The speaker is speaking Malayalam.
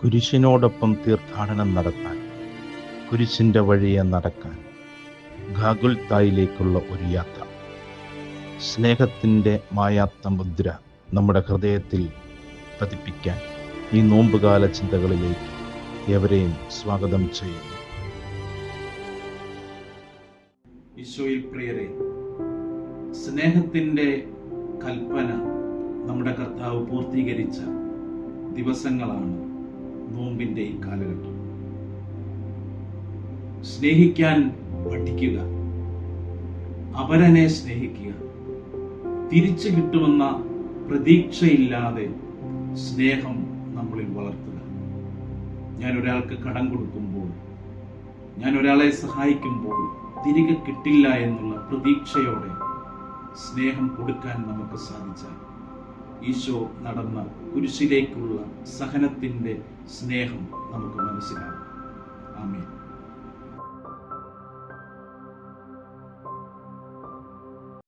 കുരിശിനോടൊപ്പം തീർത്ഥാടനം നടത്താൻ, കുരിശിൻ്റെ വഴിയെ നടക്കാൻ, ഗാഗുൽത്തായിലേക്കുള്ള ഒരു യാത്ര. സ്നേഹത്തിൻ്റെ മായാത്ത മുദ്ര നമ്മുടെ ഹൃദയത്തിൽ പതിപ്പിക്കാൻ ഈ നോമ്പുകാല ചിന്തകളിലേക്ക് ഏവരെയും സ്വാഗതം ചെയ്യുന്നു. ഈശോയിൽ പ്രിയരെ, സ്നേഹത്തിൻ്റെ കൽപ്പന നമ്മുടെ കർത്താവ് പൂർത്തീകരിച്ച ദിവസങ്ങളാണ് നോമ്പിൻ്റെ ഈ കാലഘട്ടം. സ്നേഹിക്കാൻ പഠിക്കുക, അപരനെ സ്നേഹിക്കുക, തിരിച്ചു കിട്ടുമെന്ന പ്രതീക്ഷയില്ലാതെ സ്നേഹം നമ്മളിൽ വളർത്തുക. ഞാൻ ഒരാൾക്ക് കടം കൊടുക്കുമ്പോൾ, ഞാൻ ഒരാളെ സഹായിക്കുമ്പോൾ തിരികെ കിട്ടില്ല എന്നുള്ള പ്രതീക്ഷയോടെ സ്നേഹം കൊടുക്കാൻ നമുക്ക് സാധിച്ചാൽ ഈശോ നടന്ന കുരിശിലേക്കുള്ള സഹനത്തിൻ്റെ സ്നേഹം നമുക്ക് മനസ്സിലാകും. ആമേൻ.